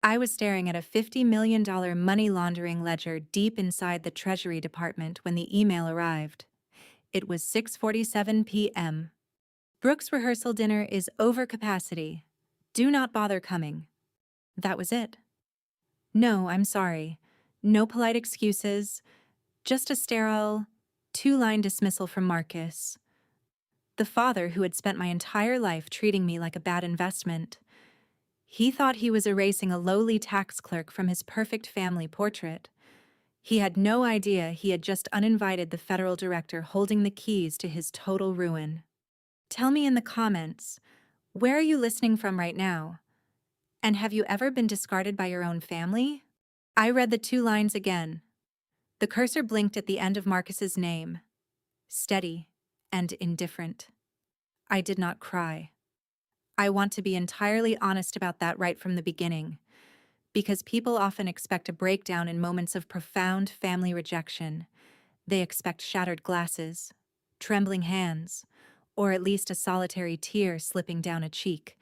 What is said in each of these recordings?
I was staring at a $50 million money laundering ledger deep inside the Treasury Department when the email arrived. It was 6:47 p.m. Brooke's rehearsal dinner is over capacity. Do not bother coming. That was it. No, I'm sorry. No polite excuses. Just a sterile, two-line dismissal from Marcus, the father who had spent my entire life treating me like a bad investment. He thought he was erasing a lowly tax clerk from his perfect family portrait. He had no idea he had just uninvited the federal director holding the keys to his total ruin. Tell me in the comments, where are you listening from right now? And have you ever been discarded by your own family? I read the two lines again. The cursor blinked at the end of Marcus's name, steady and indifferent. I did not cry. I want to be entirely honest about that right from the beginning, because people often expect a breakdown in moments of profound family rejection. They expect shattered glasses, trembling hands, or at least a solitary tear slipping down a cheek.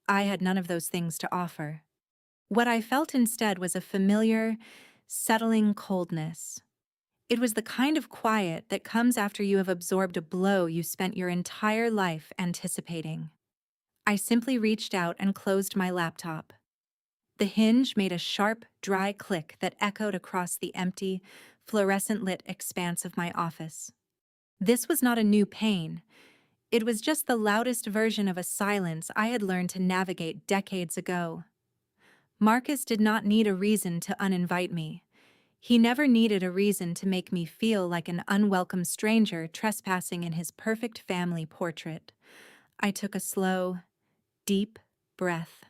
I had none of those things to offer. What I felt instead was a familiar, settling coldness. It was the kind of quiet that comes after you have absorbed a blow you spent your entire life anticipating. I simply reached out and closed my laptop. The hinge made a sharp, dry click that echoed across the empty, fluorescent-lit expanse of my office. This was not a new pain. It was just the loudest version of a silence I had learned to navigate decades ago. Marcus did not need a reason to uninvite me. He never needed a reason to make me feel like an unwelcome stranger trespassing in his perfect family portrait. I took a slow, deep breath,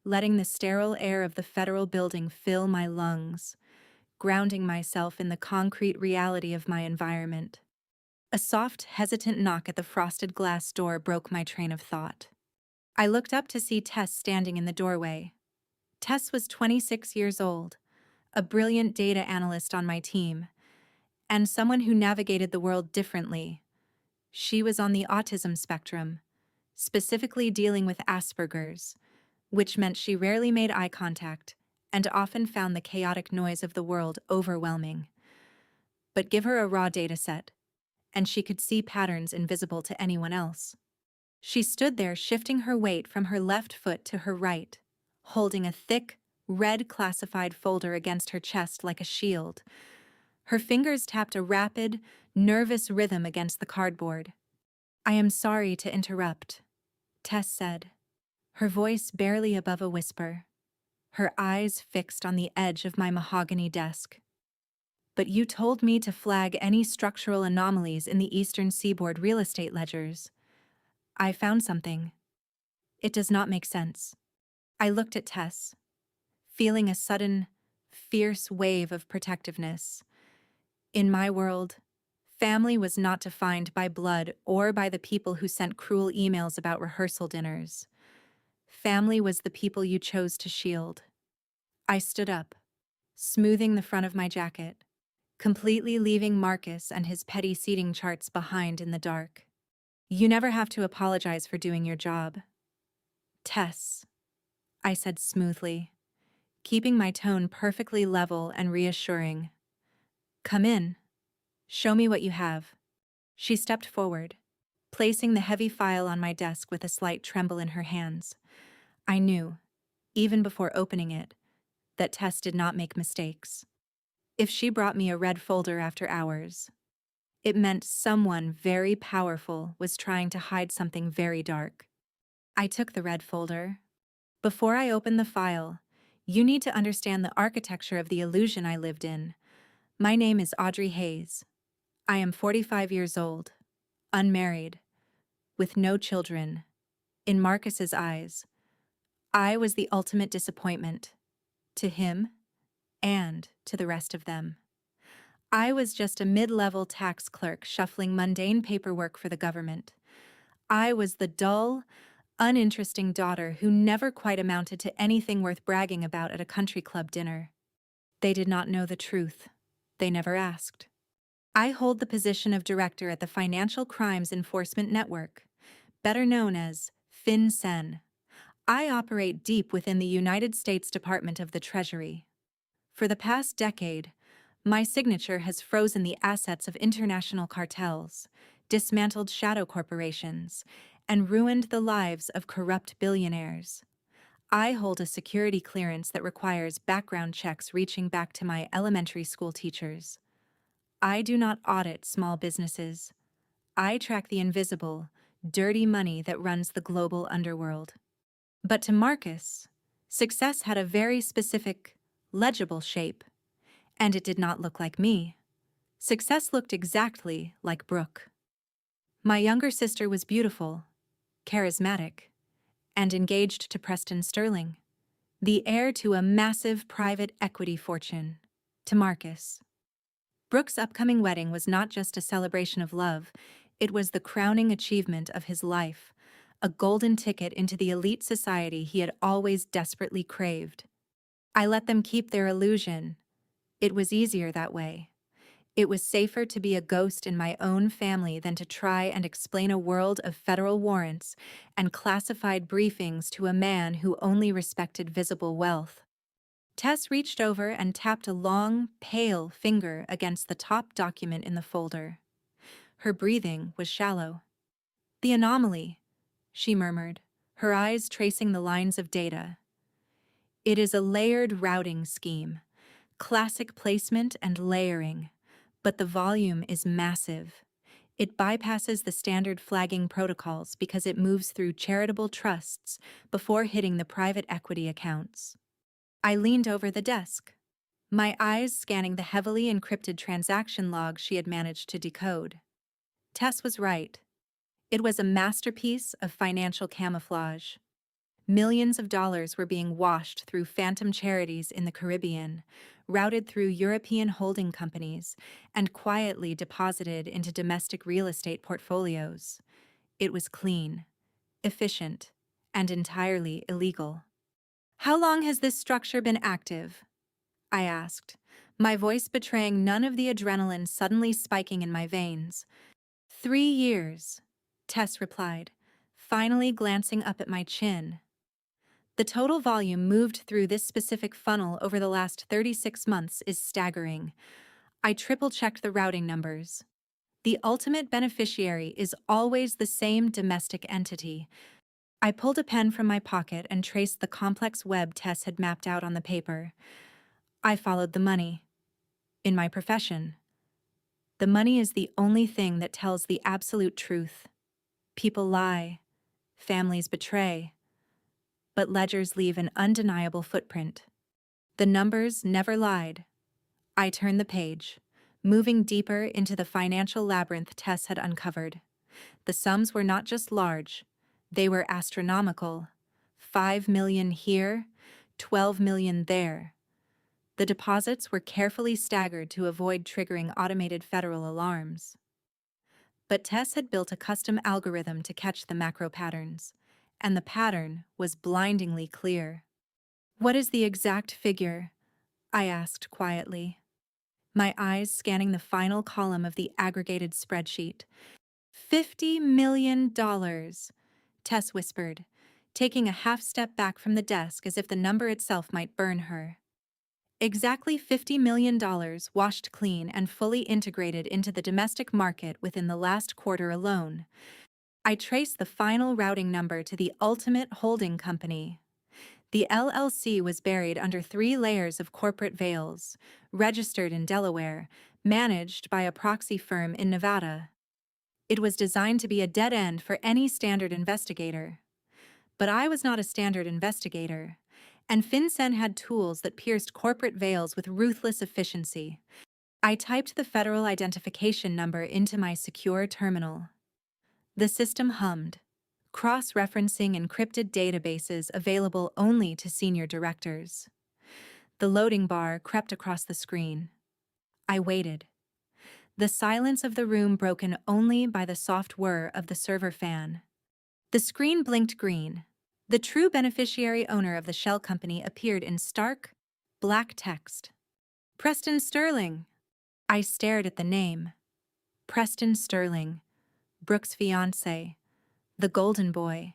letting the sterile air of the federal building fill my lungs, grounding myself in the concrete reality of my environment. A soft, hesitant knock at the frosted glass door broke my train of thought. I looked up to see Tess standing in the doorway. Tess was 26 years old, a brilliant data analyst on my team, and someone who navigated the world differently. She was on the autism spectrum, specifically dealing with Asperger's, which meant she rarely made eye contact and often found the chaotic noise of the world overwhelming. But give her a raw data set, and she could see patterns invisible to anyone else. She stood there shifting her weight from her left foot to her right, holding a thick, red classified folder against her chest like a shield. Her fingers tapped a rapid, nervous rhythm against the cardboard. "I am sorry to interrupt," Tess said, her voice barely above a whisper, her eyes fixed on the edge of my mahogany desk. "But you told me to flag any structural anomalies in the Eastern Seaboard real estate ledgers. I found something. It does not make sense." I looked at Tess, feeling a sudden, fierce wave of protectiveness. In my world, family was not defined by blood or by the people who sent cruel emails about rehearsal dinners. Family was the people you chose to shield. I stood up, smoothing the front of my jacket, completely leaving Marcus and his petty seating charts behind in the dark. "You never have to apologize for doing your job, Tess," I said smoothly, keeping my tone perfectly level and reassuring. "Come in. Show me what you have." She stepped forward, placing the heavy file on my desk with a slight tremble in her hands. I knew, even before opening it, that Tess did not make mistakes. If she brought me a red folder after hours, it meant someone very powerful was trying to hide something very dark. I took the red folder. "Before I open the file, you need to understand the architecture of the illusion I lived in. My name is Audrey Hayes. I am 45 years old, unmarried, with no children. In Marcus's eyes, I was the ultimate disappointment, to him and to the rest of them. I was just a mid-level tax clerk shuffling mundane paperwork for the government. I was the dull, uninteresting daughter who never quite amounted to anything worth bragging about at a country club dinner. They did not know the truth. They never asked. I hold the position of director at the Financial Crimes Enforcement Network, better known as FinCEN. I operate deep within the United States Department of the Treasury. For the past decade, my signature has frozen the assets of international cartels, dismantled shadow corporations, and ruined the lives of corrupt billionaires. I hold a security clearance that requires background checks reaching back to my elementary school teachers. I do not audit small businesses. I track the invisible, dirty money that runs the global underworld. But to Marcus, success had a very specific, legible shape, and it did not look like me. Success looked exactly like Brooke. My younger sister was beautiful, charismatic, and engaged to Preston Sterling, the heir to a massive private equity fortune. To Marcus, Brooke's upcoming wedding was not just a celebration of love, it was the crowning achievement of his life, a golden ticket into the elite society he had always desperately craved. I let them keep their illusion. It was easier that way. It was safer to be a ghost in my own family than to try and explain a world of federal warrants and classified briefings to a man who only respected visible wealth. Tess reached over and tapped a long, pale finger against the top document in the folder. Her breathing was shallow. "The anomaly," she murmured, her eyes tracing the lines of data. "It is a layered routing scheme, classic placement and layering, but the volume is massive. It bypasses the standard flagging protocols because it moves through charitable trusts before hitting the private equity accounts." I leaned over the desk, my eyes scanning the heavily encrypted transaction log she had managed to decode. Tess was right. It was a masterpiece of financial camouflage. Millions of dollars were being washed through phantom charities in the Caribbean, routed through European holding companies, and quietly deposited into domestic real estate portfolios. It was clean, efficient, and entirely illegal. "How long has this structure been active?" I asked, my voice betraying none of the adrenaline suddenly spiking in my veins. 3 years, Tess replied, finally glancing up at my chin. "The total volume moved through this specific funnel over the last 36 months is staggering." I triple-checked the routing numbers. The ultimate beneficiary is always the same domestic entity. I pulled a pen from my pocket and traced the complex web Tess had mapped out on the paper. I followed the money. In my profession, the money is the only thing that tells the absolute truth. People lie, families betray, but ledgers leave an undeniable footprint. The numbers never lied. I turned the page, moving deeper into the financial labyrinth Tess had uncovered. The sums were not just large, they were astronomical. 5 million here, 12 million there. The deposits were carefully staggered to avoid triggering automated federal alarms. But Tess had built a custom algorithm to catch the macro patterns, and the pattern was blindingly clear. "What is the exact figure?" I asked quietly, my eyes scanning the final column of the aggregated spreadsheet. $50 million, Tess whispered, taking a half step back from the desk as if the number itself might burn her. Exactly $50 million washed clean and fully integrated into the domestic market within the last quarter alone. I traced the final routing number to the ultimate holding company. The LLC was buried under 3 layers of corporate veils, registered in Delaware, managed by a proxy firm in Nevada. It was designed to be a dead end for any standard investigator. But I was not a standard investigator, and FinCEN had tools that pierced corporate veils with ruthless efficiency. I typed the federal identification number into my secure terminal. The system hummed, cross-referencing encrypted databases available only to senior directors. The loading bar crept across the screen. I waited. The silence of the room broken only by the soft whir of the server fan. The screen blinked green. The true beneficiary owner of the shell company appeared in stark, black text. "Preston Sterling." I stared at the name. Preston Sterling, Brooke's fiancé, the golden boy.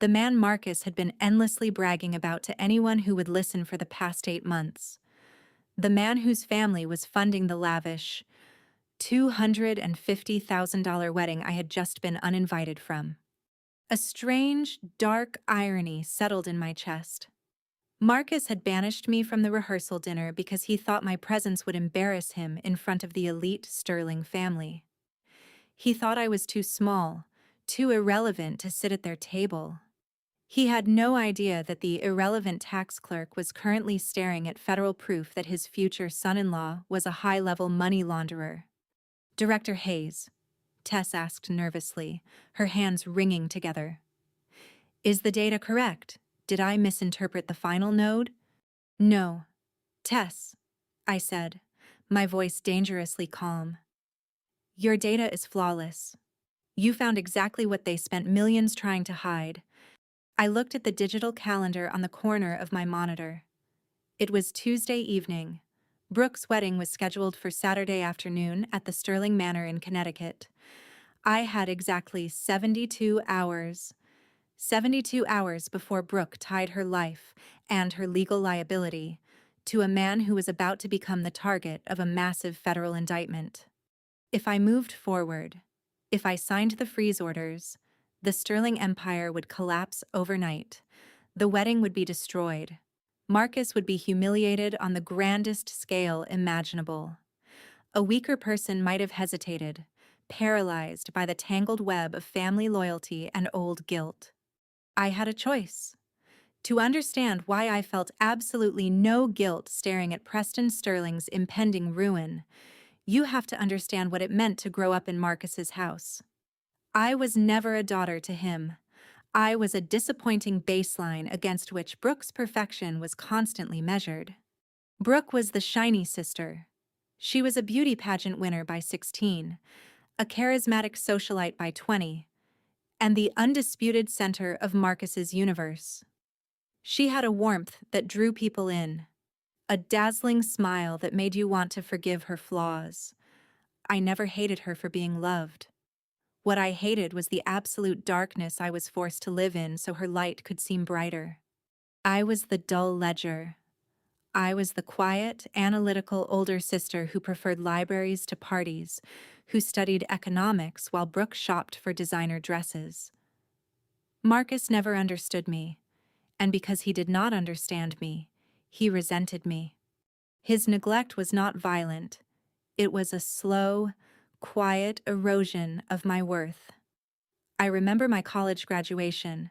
The man Marcus had been endlessly bragging about to anyone who would listen for the past 8 months. The man whose family was funding the lavish $250,000 wedding I had just been uninvited from. A strange, dark irony settled in my chest. Marcus had banished me from the rehearsal dinner because he thought my presence would embarrass him in front of the elite Sterling family. He thought I was too small, too irrelevant to sit at their table. He had no idea that the irrelevant tax clerk was currently staring at federal proof that his future son-in-law was a high-level money launderer. "Director Hayes," Tess asked nervously, her hands wringing together. "Is the data correct? Did I misinterpret the final node?" "No. Tess," I said, my voice dangerously calm. "Your data is flawless. You found exactly what they spent millions trying to hide." I looked at the digital calendar on the corner of my monitor. It was Tuesday evening. Brooke's wedding was scheduled for Saturday afternoon at the Sterling Manor in Connecticut. I had exactly 72 hours. 72 hours before Brooke tied her life and her legal liability to a man who was about to become the target of a massive federal indictment. If I moved forward, if I signed the freeze orders, the Sterling Empire would collapse overnight. The wedding would be destroyed. Marcus would be humiliated on the grandest scale imaginable. A weaker person might have hesitated, paralyzed by the tangled web of family loyalty and old guilt. I had a choice. To understand why I felt absolutely no guilt staring at Preston Sterling's impending ruin, you have to understand what it meant to grow up in Marcus's house. I was never a daughter to him. I was a disappointing baseline against which Brooke's perfection was constantly measured. Brooke was the shiny sister. She was a beauty pageant winner by 16, a charismatic socialite by 20, and the undisputed center of Marcus's universe. She had a warmth that drew people in, a dazzling smile that made you want to forgive her flaws. I never hated her for being loved. What I hated was the absolute darkness I was forced to live in so her light could seem brighter. I was the dull ledger. I was the quiet, analytical older sister who preferred libraries to parties, who studied economics while Brooke shopped for designer dresses. Marcus never understood me, and because he did not understand me, he resented me. His neglect was not violent. It was a slow, quiet erosion of my worth. I remember my college graduation.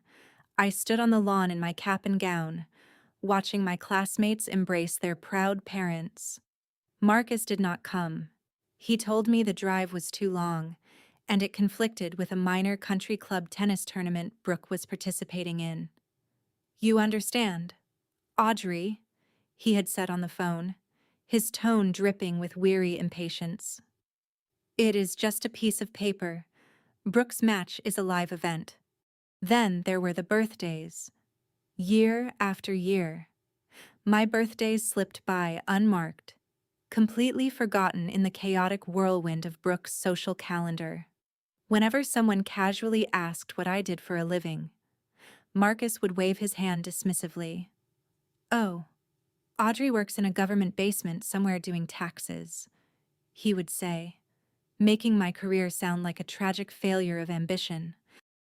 I stood on the lawn in my cap and gown, watching my classmates embrace their proud parents. Marcus did not come. He told me the drive was too long, and it conflicted with a minor country club tennis tournament Brooke was participating in. "You understand, Audrey," he had said on the phone, his tone dripping with weary impatience. "It is just a piece of paper. Brooke's match is a live event." Then there were the birthdays. Year after year. My birthdays slipped by unmarked, completely forgotten in the chaotic whirlwind of Brooke's social calendar. Whenever someone casually asked what I did for a living, Marcus would wave his hand dismissively. "Oh, Audrey works in a government basement somewhere doing taxes," he would say, making my career sound like a tragic failure of ambition.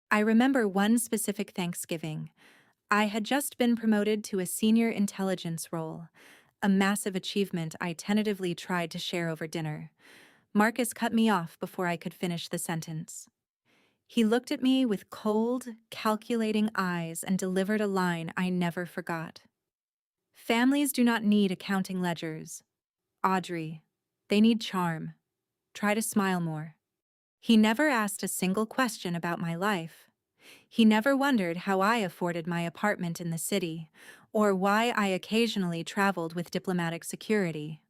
I remember one specific Thanksgiving. I had just been promoted to a senior intelligence role, a massive achievement I tentatively tried to share over dinner. Marcus cut me off before I could finish the sentence. He looked at me with cold, calculating eyes and delivered a line I never forgot. "Families do not need accounting ledgers, Audrey. They need charm. Try to smile more." He never asked a single question about my life. He never wondered how I afforded my apartment in the city, or why I occasionally traveled with diplomatic security.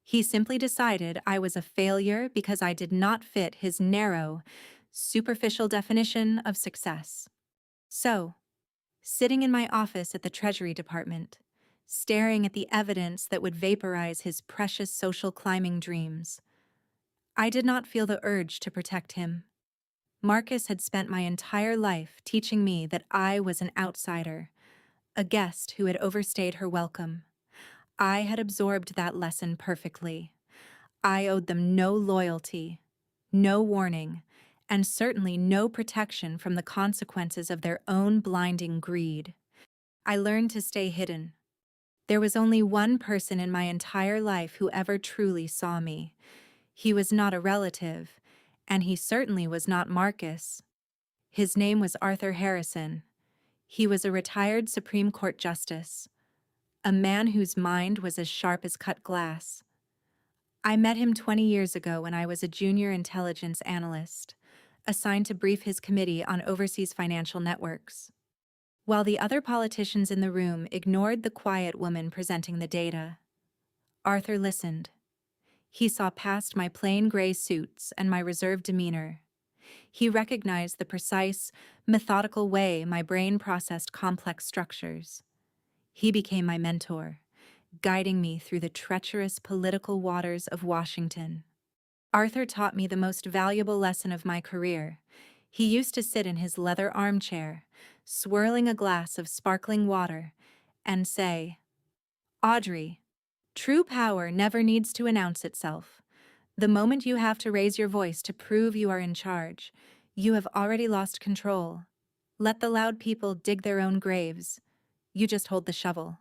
He simply decided I was a failure because I did not fit his narrow, superficial definition of success. So, sitting in my office at the Treasury Department, staring at the evidence that would vaporize his precious social climbing dreams, I did not feel the urge to protect him. Marcus had spent my entire life teaching me that I was an outsider, a guest who had overstayed her welcome. I had absorbed that lesson perfectly. I owed them no loyalty, no warning, and certainly no protection from the consequences of their own blinding greed. I learned to stay hidden. There was only one person in my entire life who ever truly saw me. He was not a relative, and he certainly was not Marcus. His name was Arthur Harrison. He was a retired Supreme Court justice, a man whose mind was as sharp as cut glass. I met him 20 years ago when I was a junior intelligence analyst, assigned to brief his committee on overseas financial networks. While the other politicians in the room ignored the quiet woman presenting the data, Arthur listened. He saw past my plain gray suits and my reserved demeanor. He recognized the precise, methodical way my brain processed complex structures. He became my mentor, guiding me through the treacherous political waters of Washington. Arthur taught me the most valuable lesson of my career. He used to sit in his leather armchair, swirling a glass of sparkling water, and say, "Audrey, true power never needs to announce itself. The moment you have to raise your voice to prove you are in charge, you have already lost control. Let the loud people dig their own graves. You just hold the shovel."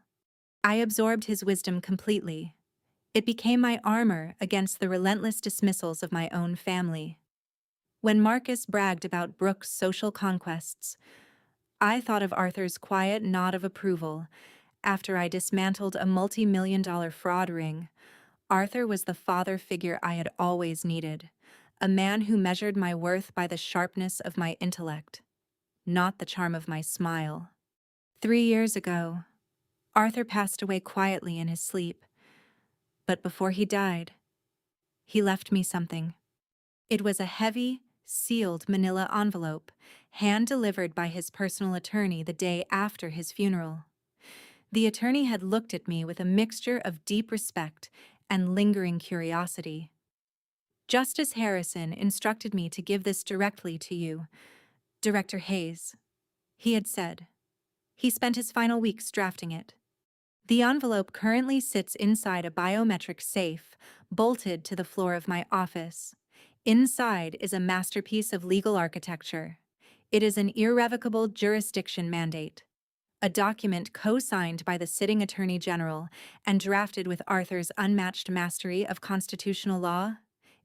I absorbed his wisdom completely. It became my armor against the relentless dismissals of my own family. When Marcus bragged about Brooke's social conquests, I thought of Arthur's quiet nod of approval. After I dismantled a multi-million-dollar fraud ring, Arthur was the father figure I had always needed, a man who measured my worth by the sharpness of my intellect, not the charm of my smile. 3 years ago, Arthur passed away quietly in his sleep. But before he died, he left me something. It was a heavy, sealed manila envelope, hand-delivered by his personal attorney the day after his funeral. The attorney had looked at me with a mixture of deep respect and lingering curiosity. "Justice Harrison instructed me to give this directly to you, Director Hayes," he had said. He spent his final weeks drafting it. The envelope currently sits inside a biometric safe, bolted to the floor of my office. Inside is a masterpiece of legal architecture. It is an irrevocable jurisdiction mandate, a document co-signed by the sitting Attorney General and drafted with Arthur's unmatched mastery of constitutional law.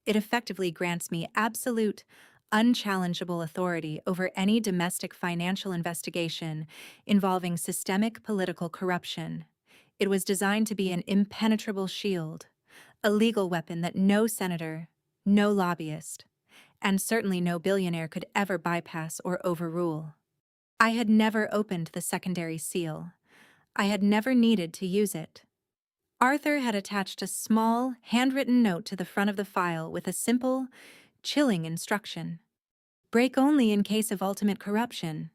It effectively grants me absolute, unchallengeable authority over any domestic financial investigation involving systemic political corruption. It was designed to be an impenetrable shield, a legal weapon that no senator, no lobbyist, and certainly no billionaire could ever bypass or overrule. I had never opened the secondary seal. I had never needed to use it. Arthur had attached a small, handwritten note to the front of the file with a simple, chilling instruction: "Break only in case of ultimate corruption."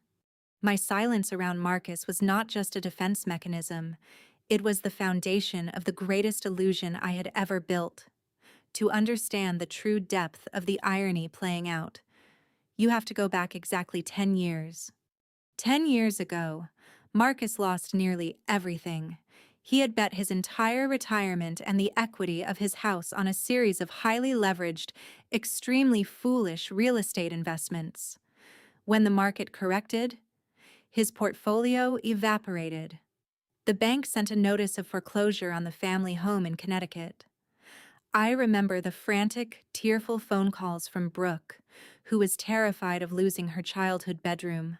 My silence around Marcus was not just a defense mechanism. It was the foundation of the greatest illusion I had ever built. To understand the true depth of the irony playing out, you have to go back exactly 10 years. 10 years ago, Marcus lost nearly everything. He had bet his entire retirement and the equity of his house on a series of highly leveraged, extremely foolish real estate investments. When the market corrected, his portfolio evaporated. The bank sent a notice of foreclosure on the family home in Connecticut. I remember the frantic, tearful phone calls from Brooke, who was terrified of losing her childhood bedroom.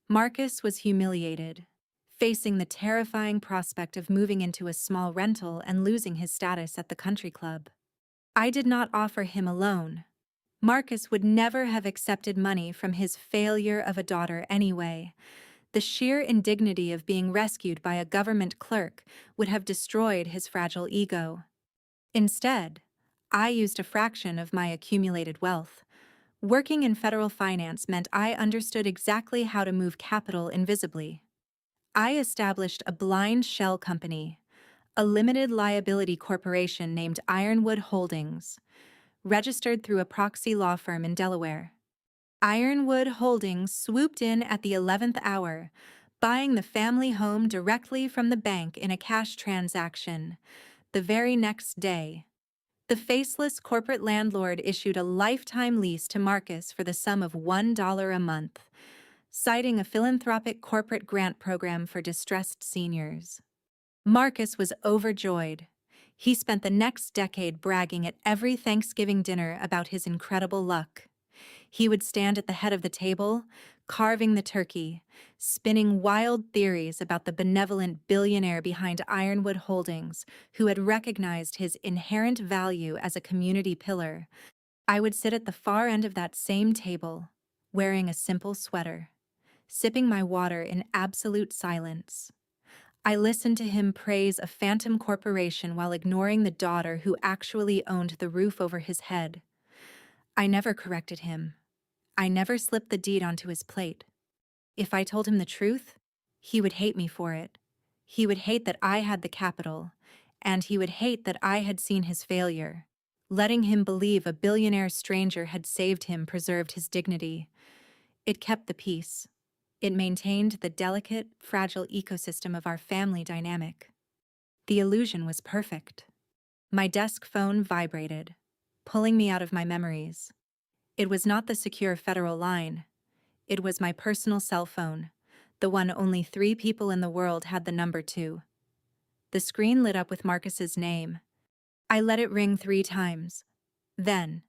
Marcus was humiliated, facing the terrifying prospect of moving into a small rental and losing his status at the country club. I did not offer him a loan. Marcus would never have accepted money from his failure of a daughter anyway. The sheer indignity of being rescued by a government clerk would have destroyed his fragile ego. Instead, I used a fraction of my accumulated wealth. Working in federal finance meant I understood exactly how to move capital invisibly. I established a blind shell company, a limited liability corporation named Ironwood Holdings, registered through a proxy law firm in Delaware. Ironwood Holdings swooped in at the 11th hour, buying the family home directly from the bank in a cash transaction. The very next day, the faceless corporate landlord issued a lifetime lease to Marcus for the sum of $1 a month, citing a philanthropic corporate grant program for distressed seniors. Marcus was overjoyed. He spent the next decade bragging at every Thanksgiving dinner about his incredible luck. He would stand at the head of the table, carving the turkey, spinning wild theories about the benevolent billionaire behind Ironwood Holdings, who had recognized his inherent value as a community pillar. I would sit at the far end of that same table, wearing a simple sweater, sipping my water in absolute silence. I listened to him praise a phantom corporation while ignoring the daughter who actually owned the roof over his head. I never corrected him. I never slipped the deed onto his plate. If I told him the truth, he would hate me for it. He would hate that I had the capital, and he would hate that I had seen his failure. Letting him believe a billionaire stranger had saved him preserved his dignity. It kept the peace. It maintained the delicate, fragile ecosystem of our family dynamic. The illusion was perfect. My desk phone vibrated, pulling me out of my memories. It was not the secure federal line. It was my personal cell phone, the one only 3 people in the world had the number to. The screen lit up with Marcus's name. I let it ring 3 times. Then,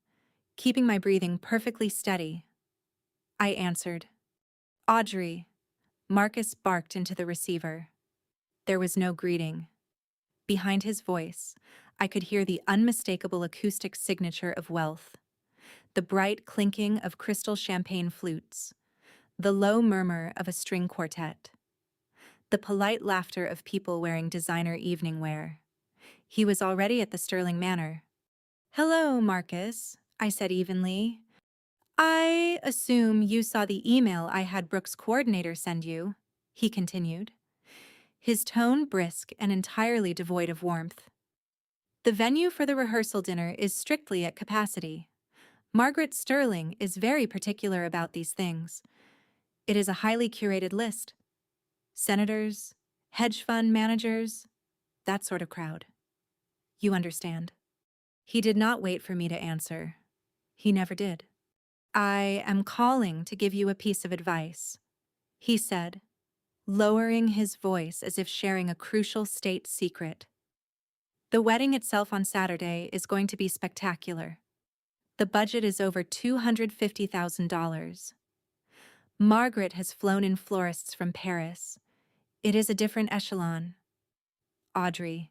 keeping my breathing perfectly steady, I answered. Audrey. Marcus barked into the receiver. There was no greeting. Behind his voice, I could hear the unmistakable acoustic signature of wealth. The bright clinking of crystal champagne flutes, the low murmur of a string quartet, the polite laughter of people wearing designer evening wear. He was already at the Sterling Manor. Hello, Marcus, I said evenly. I assume you saw the email I had Brooks' coordinator send you, he continued, his tone brisk and entirely devoid of warmth. The venue for the rehearsal dinner is strictly at capacity. Margaret Sterling is very particular about these things. It is a highly curated list. Senators, hedge fund managers, that sort of crowd. You understand. He did not wait for me to answer. He never did. I am calling to give you a piece of advice, he said, lowering his voice as if sharing a crucial state secret. The wedding itself on Saturday is going to be spectacular. The budget is over $250,000. Margaret has flown in florists from Paris. It is a different echelon. Audrey,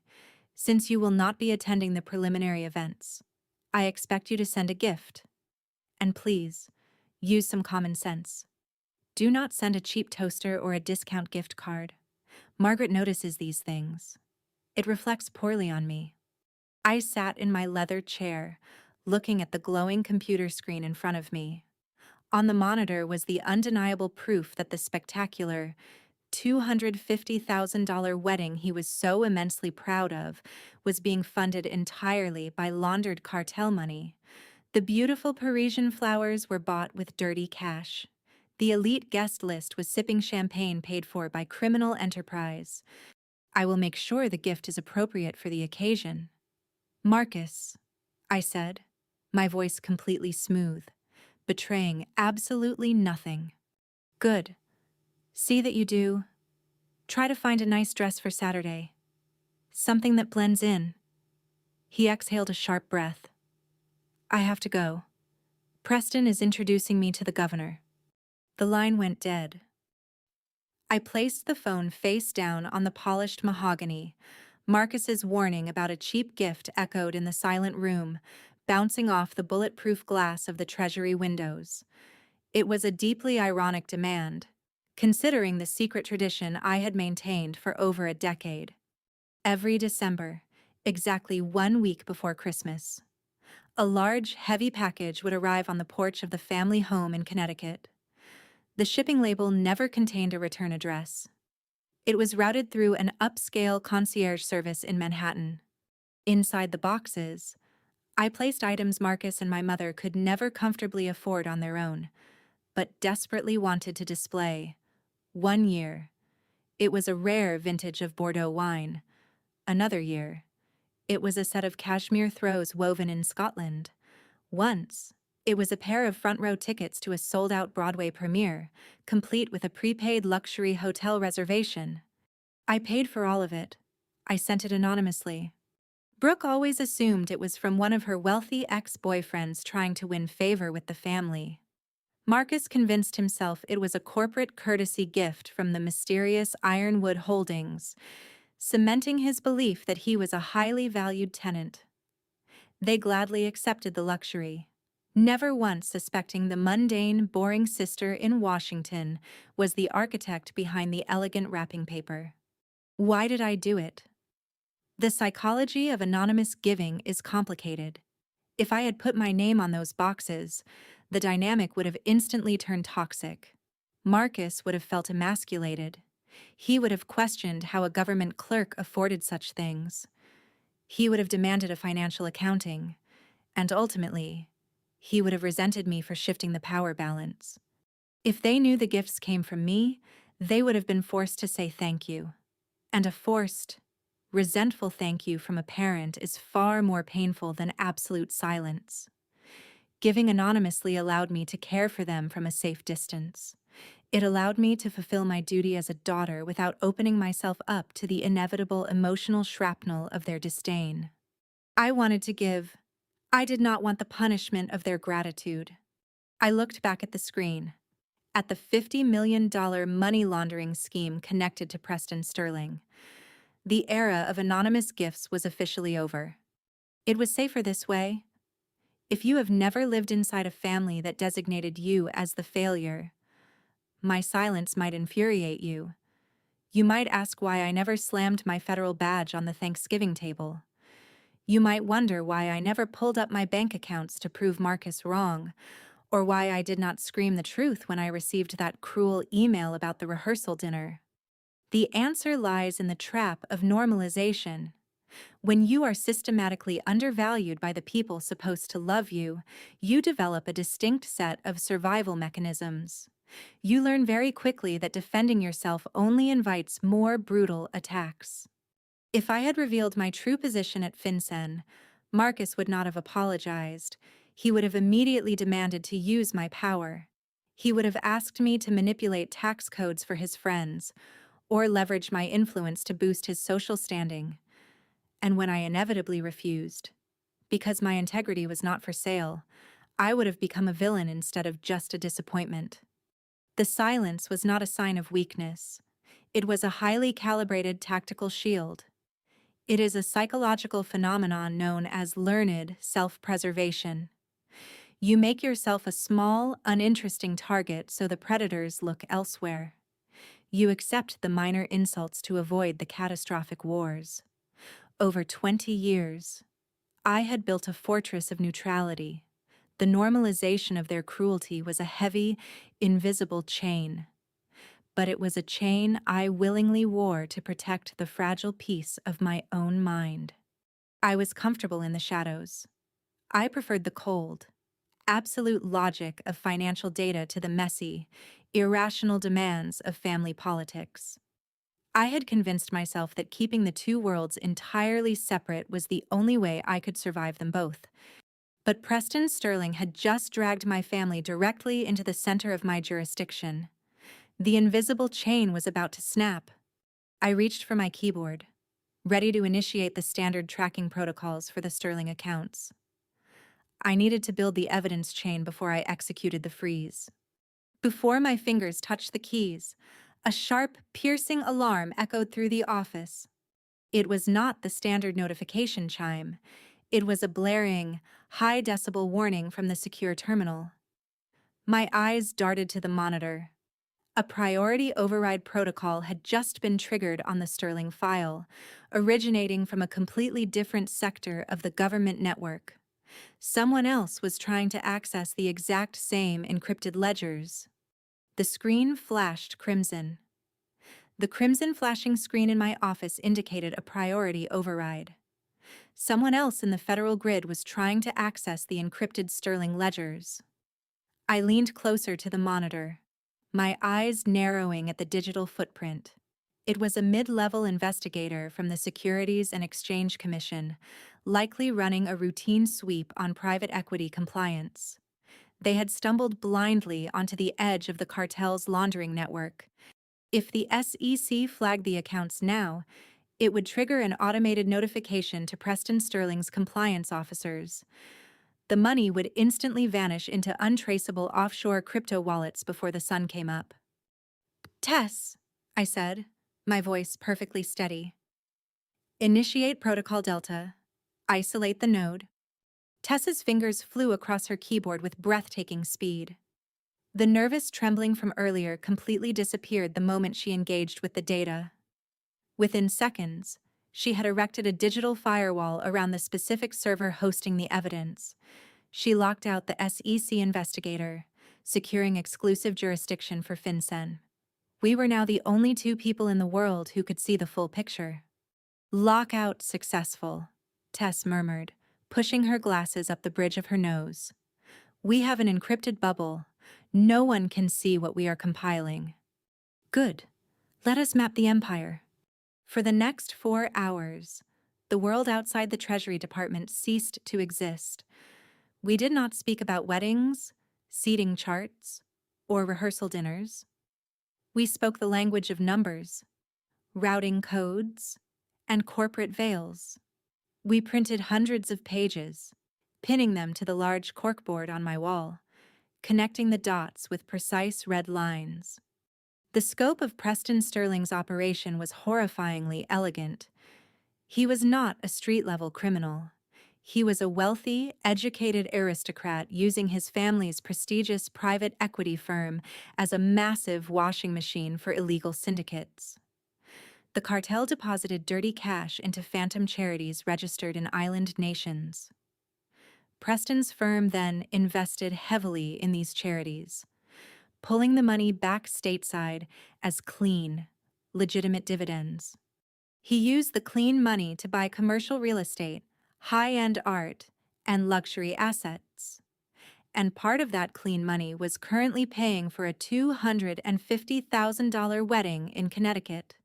since you will not be attending the preliminary events, I expect you to send a gift. And please, use some common sense. Do not send a cheap toaster or a discount gift card. Margaret notices these things. It reflects poorly on me. I sat in my leather chair, looking at the glowing computer screen in front of me. On the monitor was the undeniable proof that the spectacular $250,000 wedding he was so immensely proud of was being funded entirely by laundered cartel money. The beautiful Parisian flowers were bought with dirty cash. The elite guest list was sipping champagne paid for by criminal enterprise. I will make sure the gift is appropriate for the occasion. Marcus, I said, my voice completely smooth, betraying absolutely nothing. Good. See that you do. Try to find a nice dress for Saturday. Something that blends in. He exhaled a sharp breath. I have to go. Preston is introducing me to the governor. The line went dead. I placed the phone face down on the polished mahogany. Marcus's warning about a cheap gift echoed in the silent room, bouncing off the bulletproof glass of the Treasury windows. It was a deeply ironic demand, considering the secret tradition I had maintained for over a decade. Every December, exactly 1 week before Christmas, a large, heavy package would arrive on the porch of the family home in Connecticut. The shipping label never contained a return address. It was routed through an upscale concierge service in Manhattan. Inside the boxes, I placed items Marcus and my mother could never comfortably afford on their own. but desperately wanted to display. 1 year, it was a rare vintage of Bordeaux wine. Another year, it was a set of cashmere throws woven in Scotland. Once, it was a pair of front-row tickets to a sold-out Broadway premiere, complete with a prepaid luxury hotel reservation. I paid for all of it. I sent it anonymously. Brooke always assumed it was from one of her wealthy ex-boyfriends trying to win favor with the family. Marcus convinced himself it was a corporate courtesy gift from the mysterious Ironwood Holdings, cementing his belief that he was a highly valued tenant. They gladly accepted the luxury, never once suspecting the mundane, boring sister in Washington was the architect behind the elegant wrapping paper. Why did I do it? The psychology of anonymous giving is complicated. If I had put my name on those boxes, the dynamic would have instantly turned toxic. Marcus would have felt emasculated. He would have questioned how a government clerk afforded such things. He would have demanded a financial accounting, and ultimately, he would have resented me for shifting the power balance. If they knew the gifts came from me, they would have been forced to say thank you. And a forced, resentful thank you from a parent is far more painful than absolute silence. Giving anonymously allowed me to care for them from a safe distance. It allowed me to fulfill my duty as a daughter without opening myself up to the inevitable emotional shrapnel of their disdain. I wanted to give. I did not want the punishment of their gratitude. I looked back at the screen, at the $50 million money laundering scheme connected to Preston Sterling. The era of anonymous gifts was officially over. It was safer this way. If you have never lived inside a family that designated you as the failure, my silence might infuriate you. You might ask why I never slammed my federal badge on the Thanksgiving table. You might wonder why I never pulled up my bank accounts to prove Marcus wrong, or why I did not scream the truth when I received that cruel email about the rehearsal dinner. The answer lies in the trap of normalization. When you are systematically undervalued by the people supposed to love you, you develop a distinct set of survival mechanisms. You learn very quickly that defending yourself only invites more brutal attacks. If I had revealed my true position at FinCEN, Marcus would not have apologized. He would have immediately demanded to use my power. He would have asked me to manipulate tax codes for his friends, or leverage my influence to boost his social standing. And when I inevitably refused, because my integrity was not for sale, I would have become a villain instead of just a disappointment. The silence was not a sign of weakness. It was a highly calibrated tactical shield. It is a psychological phenomenon known as learned self-preservation. You make yourself a small, uninteresting target so the predators look elsewhere. You accept the minor insults to avoid the catastrophic wars. Over 20 years, I had built a fortress of neutrality. The normalization of their cruelty was a heavy, invisible chain. But it was a chain I willingly wore to protect the fragile peace of my own mind. I was comfortable in the shadows. I preferred the cold, absolute logic of financial data to the messy, irrational demands of family politics. I had convinced myself that keeping the two worlds entirely separate was the only way I could survive them both. But Preston Sterling had just dragged my family directly into the center of my jurisdiction. The invisible chain was about to snap. I reached for my keyboard, ready to initiate the standard tracking protocols for the Sterling accounts. I needed to build the evidence chain before I executed the freeze. Before my fingers touched the keys, a sharp, piercing alarm echoed through the office. It was not the standard notification chime. It was a blaring, high-decibel warning from the secure terminal. My eyes darted to the monitor. A priority override protocol had just been triggered on the Sterling file, originating from a completely different sector of the government network. Someone else was trying to access the exact same encrypted ledgers. The screen flashed crimson. The crimson flashing screen in my office indicated a priority override. Someone else in the federal grid was trying to access the encrypted Sterling ledgers. I leaned closer to the monitor, my eyes narrowing at the digital footprint. It was a mid-level investigator from the Securities and Exchange Commission, likely running a routine sweep on private equity compliance. They had stumbled blindly onto the edge of the cartel's laundering network. If the SEC flagged the accounts now, it would trigger an automated notification to Preston Sterling's compliance officers. The money would instantly vanish into untraceable offshore crypto wallets before the sun came up. "Tess," I said, my voice perfectly steady. "Initiate Protocol Delta. Isolate the node." Tess's fingers flew across her keyboard with breathtaking speed. The nervous trembling from earlier completely disappeared the moment she engaged with the data. Within seconds, she had erected a digital firewall around the specific server hosting the evidence. She locked out the SEC investigator, securing exclusive jurisdiction for FinCEN. We were now the only two people in the world who could see the full picture. "Lockout successful," Tess murmured, pushing her glasses up the bridge of her nose. "We have an encrypted bubble. No one can see what we are compiling." "Good. Let us map the empire." For the next 4 hours, the world outside the Treasury Department ceased to exist. We did not speak about weddings, seating charts, or rehearsal dinners. We spoke the language of numbers, routing codes, and corporate veils. We printed hundreds of pages, pinning them to the large corkboard on my wall, connecting the dots with precise red lines. The scope of Preston Sterling's operation was horrifyingly elegant. He was not a street-level criminal. He was a wealthy, educated aristocrat using his family's prestigious private equity firm as a massive washing machine for illegal syndicates. The cartel deposited dirty cash into phantom charities registered in island nations. Preston's firm then invested heavily in these charities, pulling the money back stateside as clean, legitimate dividends. He used the clean money to buy commercial real estate, high-end art, and luxury assets. And part of that clean money was currently paying for a $250,000 wedding in Connecticut.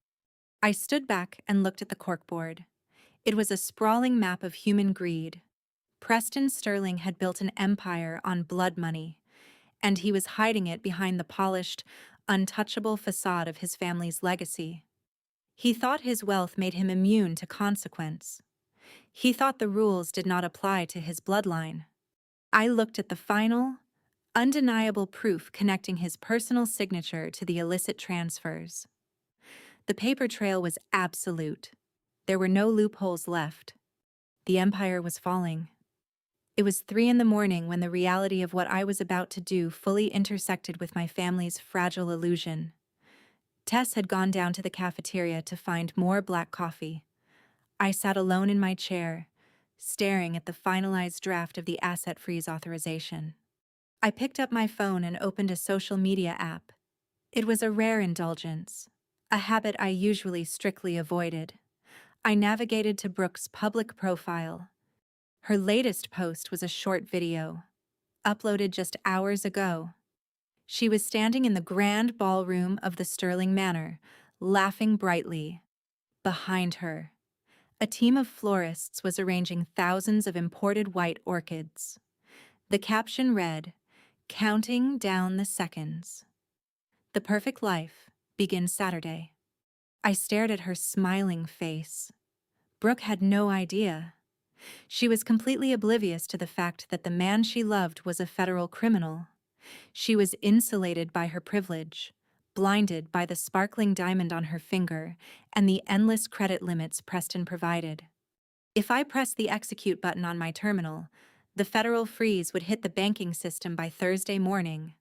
I stood back and looked at the corkboard. It was a sprawling map of human greed. Preston Sterling had built an empire on blood money, and he was hiding it behind the polished, untouchable facade of his family's legacy. He thought his wealth made him immune to consequence. He thought the rules did not apply to his bloodline. I looked at the final, undeniable proof connecting his personal signature to the illicit transfers. The paper trail was absolute. There were no loopholes left. The empire was falling. It was 3 a.m. when the reality of what I was about to do fully intersected with my family's fragile illusion. Tess had gone down to the cafeteria to find more black coffee. I sat alone in my chair, staring at the finalized draft of the asset freeze authorization. I picked up my phone and opened a social media app. It was a rare indulgence, a habit I usually strictly avoided. I navigated to Brooke's public profile. Her latest post was a short video, uploaded just hours ago. She was standing in the grand ballroom of the Sterling Manor, laughing brightly. Behind her, a team of florists was arranging thousands of imported white orchids. The caption read, "Counting down the seconds. The perfect life begins Saturday." I stared at her smiling face. Brooke had no idea. She was completely oblivious to the fact that the man she loved was a federal criminal. She was insulated by her privilege, blinded by the sparkling diamond on her finger and the endless credit limits Preston provided. If I pressed the execute button on my terminal, the federal freeze would hit the banking system by Thursday morning.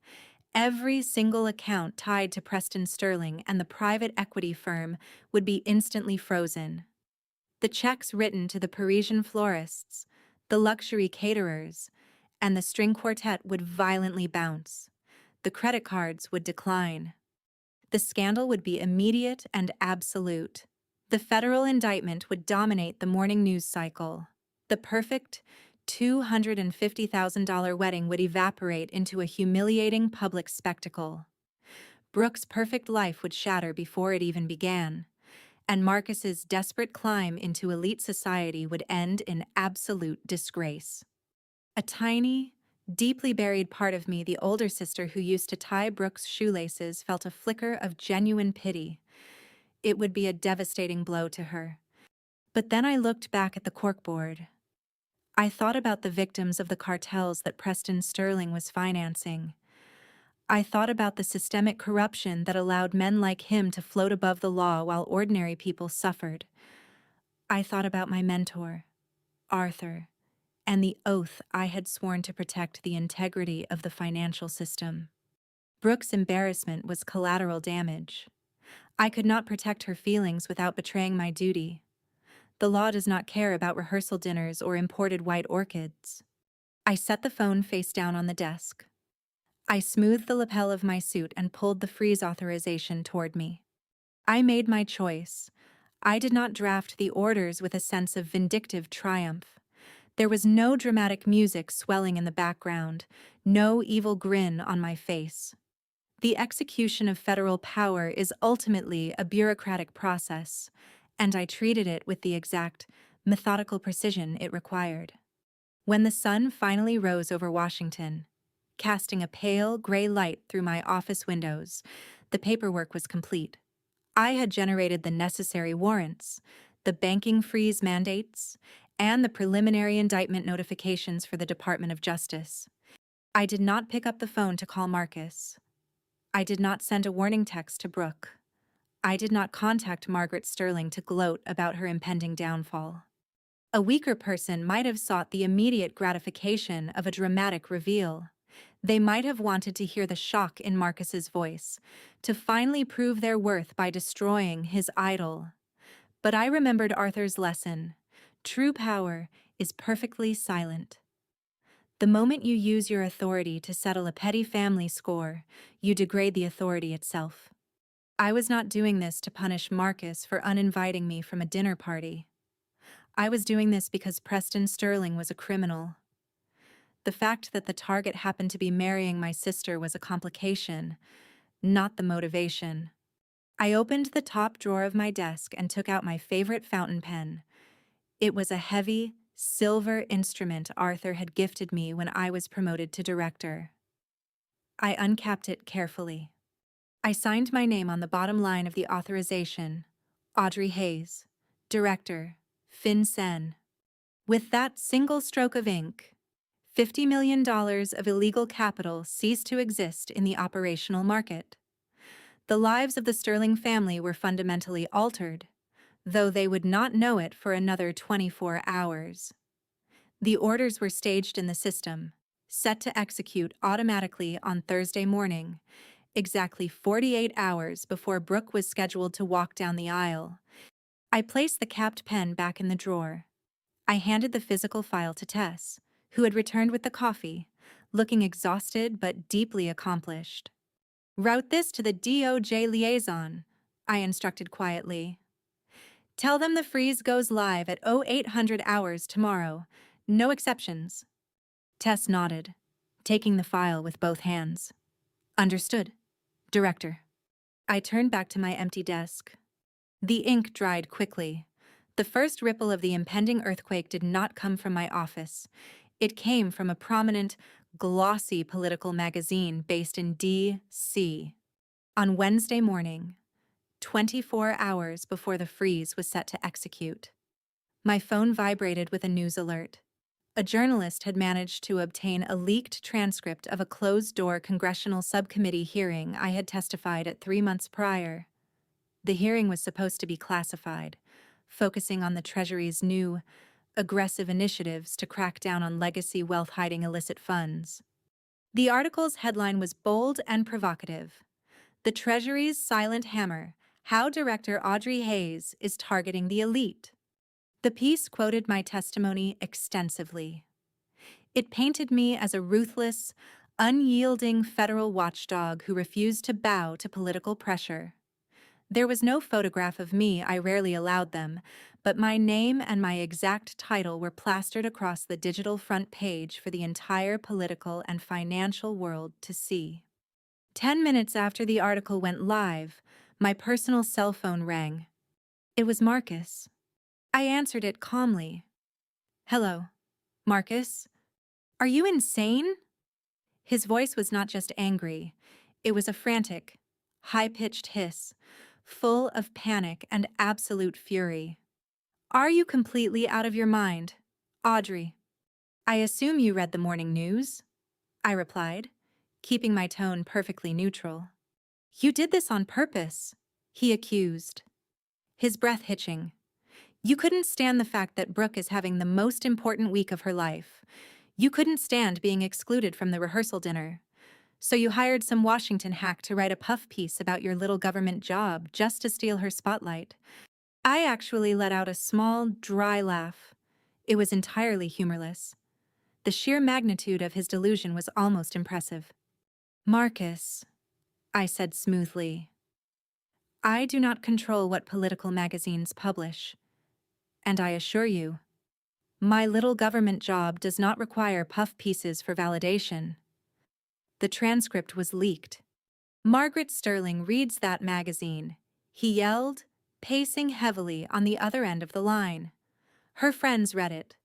Every single account tied to Preston Sterling and the private equity firm would be instantly frozen. The checks written to the Parisian florists, the luxury caterers, and the string quartet would violently bounce. The credit cards would decline. The scandal would be immediate and absolute. The federal indictment would dominate the morning news cycle. The perfect, $250,000 wedding would evaporate into a humiliating public spectacle. Brooke's perfect life would shatter before it even began, and Marcus's desperate climb into elite society would end in absolute disgrace. A tiny, deeply buried part of me, the older sister who used to tie Brooke's shoelaces, felt a flicker of genuine pity. It would be a devastating blow to her. But then I looked back at the corkboard. I thought about the victims of the cartels that Preston Sterling was financing. I thought about the systemic corruption that allowed men like him to float above the law while ordinary people suffered. I thought about my mentor, Arthur, and the oath I had sworn to protect the integrity of the financial system. Brooke's embarrassment was collateral damage. I could not protect her feelings without betraying my duty. The law does not care about rehearsal dinners or imported white orchids. I set the phone face down on the desk. I smoothed the lapel of my suit and pulled the freeze authorization toward me. I made my choice. I did not draft the orders with a sense of vindictive triumph. There was no dramatic music swelling in the background, no evil grin on my face. The execution of federal power is ultimately a bureaucratic process, and I treated it with the exact, methodical precision it required. When the sun finally rose over Washington, casting a pale, gray light through my office windows, the paperwork was complete. I had generated the necessary warrants, the banking freeze mandates, and the preliminary indictment notifications for the Department of Justice. I did not pick up the phone to call Marcus. I did not send a warning text to Brooke. I did not contact Margaret Sterling to gloat about her impending downfall. A weaker person might have sought the immediate gratification of a dramatic reveal. They might have wanted to hear the shock in Marcus's voice, to finally prove their worth by destroying his idol. But I remembered Arthur's lesson. True power is perfectly silent. The moment you use your authority to settle a petty family score, you degrade the authority itself. I was not doing this to punish Marcus for uninviting me from a dinner party. I was doing this because Preston Sterling was a criminal. The fact that the target happened to be marrying my sister was a complication, not the motivation. I opened the top drawer of my desk and took out my favorite fountain pen. It was a heavy, silver instrument Arthur had gifted me when I was promoted to director. I uncapped it carefully. I signed my name on the bottom line of the authorization, Audrey Hayes, Director, FinCEN. With that single stroke of ink, $50 million of illegal capital ceased to exist in the operational market. The lives of the Sterling family were fundamentally altered, though they would not know it for another 24 hours. The orders were staged in the system, set to execute automatically on Thursday morning, exactly 48 hours before Brooke was scheduled to walk down the aisle. I placed the capped pen back in the drawer. I handed the physical file to Tess, who had returned with the coffee, looking exhausted but deeply accomplished. "Route this to the DOJ liaison," I instructed quietly. "Tell them the freeze goes live at 0800 hours tomorrow. No exceptions." Tess nodded, taking the file with both hands. "Understood, Director." I turned back to my empty desk. The ink dried quickly. The first ripple of the impending earthquake did not come from my office. It came from a prominent, glossy political magazine based in D.C. On Wednesday morning, 24 hours before the freeze was set to execute. My phone vibrated with a news alert. A journalist had managed to obtain a leaked transcript of a closed-door congressional subcommittee hearing I had testified at 3 months prior. The hearing was supposed to be classified, focusing on the Treasury's new, aggressive initiatives to crack down on legacy wealth-hiding illicit funds. The article's headline was bold and provocative. "The Treasury's Silent Hammer: How Director Audrey Hayes is Targeting the Elite." The piece quoted my testimony extensively. It painted me as a ruthless, unyielding federal watchdog who refused to bow to political pressure. There was no photograph of me, I rarely allowed them, but my name and my exact title were plastered across the digital front page for the entire political and financial world to see. 10 minutes after the article went live, my personal cell phone rang. It was Marcus. I answered it calmly. "Hello, Marcus? Are you insane?" His voice was not just angry, it was a frantic, high-pitched hiss, full of panic and absolute fury. "Are you completely out of your mind, Audrey?" "I assume you read the morning news," I replied, keeping my tone perfectly neutral. "You did this on purpose," he accused, his breath hitching. "You couldn't stand the fact that Brooke is having the most important week of her life. You couldn't stand being excluded from the rehearsal dinner. So you hired some Washington hack to write a puff piece about your little government job just to steal her spotlight." I actually let out a small, dry laugh. It was entirely humorless. The sheer magnitude of his delusion was almost impressive. "Marcus," I said smoothly, "I do not control what political magazines publish. And I assure you, my little government job does not require puff pieces for validation." The transcript was leaked. "Margaret Sterling reads that magazine," he yelled, pacing heavily on the other end of the line. "Her friends read it.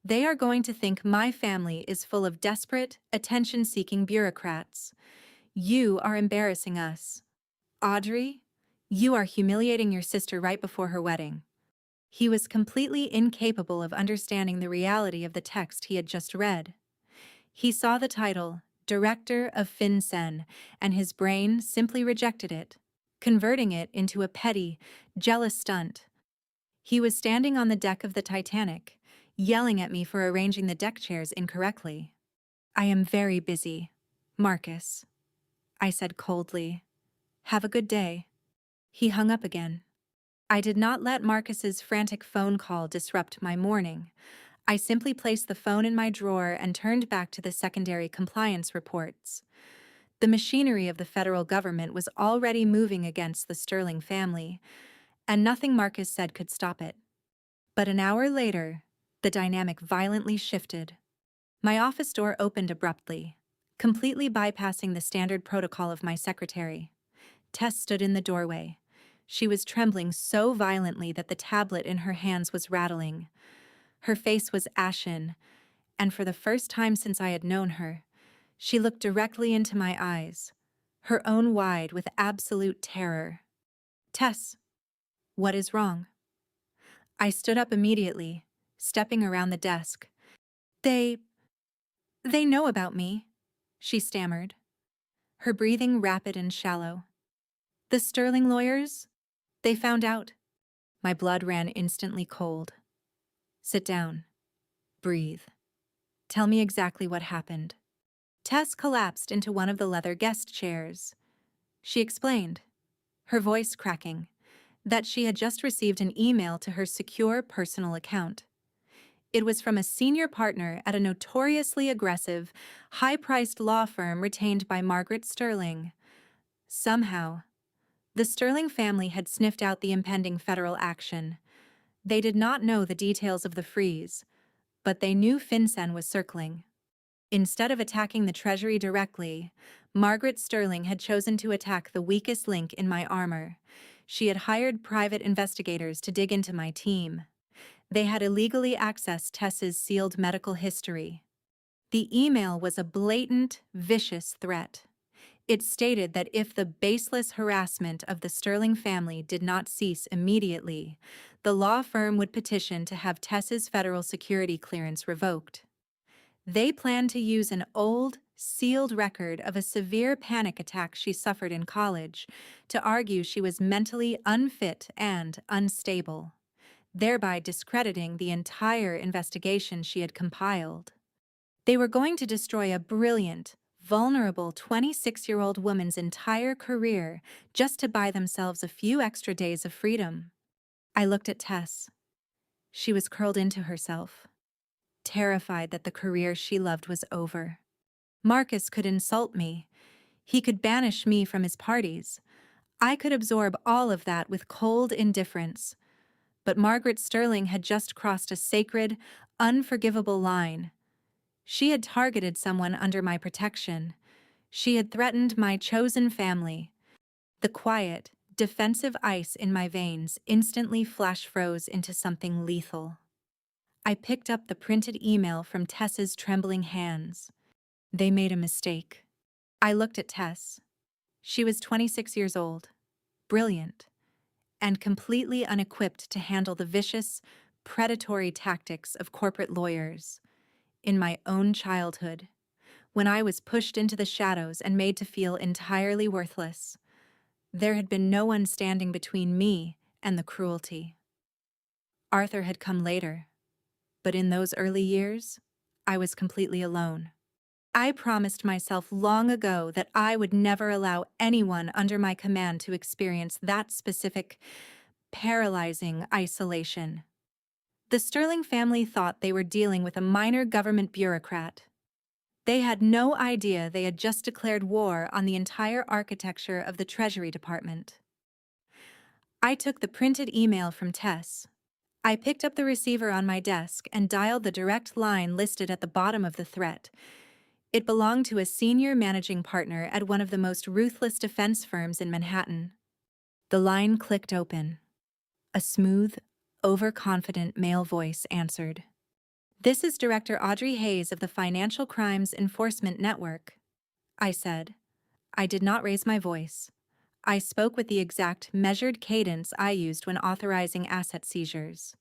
They are going to think my family is full of desperate, attention-seeking bureaucrats. You are embarrassing us. Audrey, you are humiliating your sister right before her wedding." He was completely incapable of understanding the reality of the text he had just read. He saw the title, Director of FinCEN, and his brain simply rejected it, converting it into a petty, jealous stunt. He was standing on the deck of the Titanic, yelling at me for arranging the deck chairs incorrectly. "I am very busy, Marcus," I said coldly. "Have a good day." He hung up again. I did not let Marcus's frantic phone call disrupt my morning. I simply placed the phone in my drawer and turned back to the secondary compliance reports. The machinery of the federal government was already moving against the Sterling family, and nothing Marcus said could stop it. But an hour later, the dynamic violently shifted. My office door opened abruptly, completely bypassing the standard protocol of my secretary. Tess stood in the doorway. She was trembling so violently that the tablet in her hands was rattling. Her face was ashen, and for the first time since I had known her, she looked directly into my eyes, her own wide with absolute terror. "Tess, what is wrong?" I stood up immediately, stepping around the desk. They know about me," she stammered, her breathing rapid and shallow. "The Sterling lawyers? They found out." My blood ran instantly cold. "Sit down. Breathe. Tell me exactly what happened." Tess collapsed into one of the leather guest chairs. She explained, her voice cracking, that she had just received an email to her secure personal account. It was from a senior partner at a notoriously aggressive, high-priced law firm retained by Margaret Sterling. Somehow, the Sterling family had sniffed out the impending federal action. They did not know the details of the freeze, but they knew FinCEN was circling. Instead of attacking the Treasury directly, Margaret Sterling had chosen to attack the weakest link in my armor. She had hired private investigators to dig into my team. They had illegally accessed Tess's sealed medical history. The email was a blatant, vicious threat. It stated that if the baseless harassment of the Sterling family did not cease immediately, the law firm would petition to have Tess's federal security clearance revoked. They planned to use an old, sealed record of a severe panic attack she suffered in college to argue she was mentally unfit and unstable, thereby discrediting the entire investigation she had compiled. They were going to destroy a brilliant, vulnerable 26-year-old woman's entire career just to buy themselves a few extra days of freedom. I looked at Tess. She was curled into herself, terrified that the career she loved was over. Marcus could insult me. He could banish me from his parties. I could absorb all of that with cold indifference, but Margaret Sterling had just crossed a sacred, unforgivable line. She had targeted someone under my protection. She had threatened my chosen family. The quiet, defensive ice in my veins instantly flash froze into something lethal. I picked up the printed email from Tess's trembling hands. They made a mistake. I looked at Tess. She was 26 years old, brilliant, and completely unequipped to handle the vicious, predatory tactics of corporate lawyers. In my own childhood, when I was pushed into the shadows and made to feel entirely worthless, there had been no one standing between me and the cruelty. Arthur had come later, but in those early years, I was completely alone. I promised myself long ago that I would never allow anyone under my command to experience that specific, paralyzing isolation. The Sterling family thought they were dealing with a minor government bureaucrat. They had no idea they had just declared war on the entire architecture of the Treasury Department. I took the printed email from Tess. I picked up the receiver on my desk and dialed the direct line listed at the bottom of the threat. It belonged to a senior managing partner at one of the most ruthless defense firms in Manhattan. The line clicked open. A smooth, overconfident male voice answered. "This is Director Audrey Hayes of the Financial Crimes Enforcement Network," I said. I did not raise my voice. I spoke with the exact, measured cadence I used when authorizing asset seizures.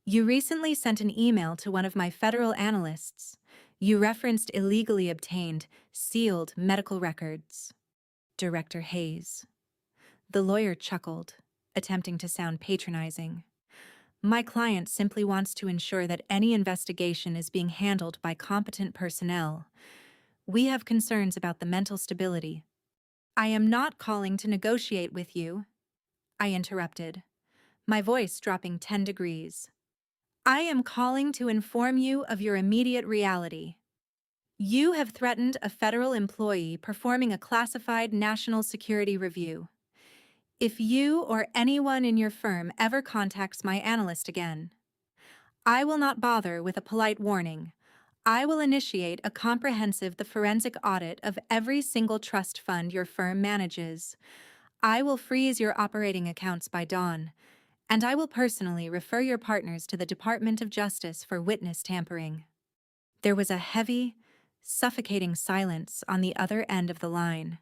"You recently sent an email to one of my federal analysts. You referenced illegally obtained, sealed medical records." Director Hayes. The lawyer chuckled, attempting to sound patronizing. "My client simply wants to ensure that any investigation is being handled by competent personnel. We have concerns about the mental stability." "I am not calling to negotiate with you," I interrupted, my voice dropping 10 degrees. "I am calling to inform you of your immediate reality. You have threatened a federal employee performing a classified national security review. If you or anyone in your firm ever contacts my analyst again, I will not bother with a polite warning. I will initiate a comprehensive forensic audit of every single trust fund your firm manages. I will freeze your operating accounts by dawn, and I will personally refer your partners to the Department of Justice for witness tampering." There was a heavy, suffocating silence on the other end of the line.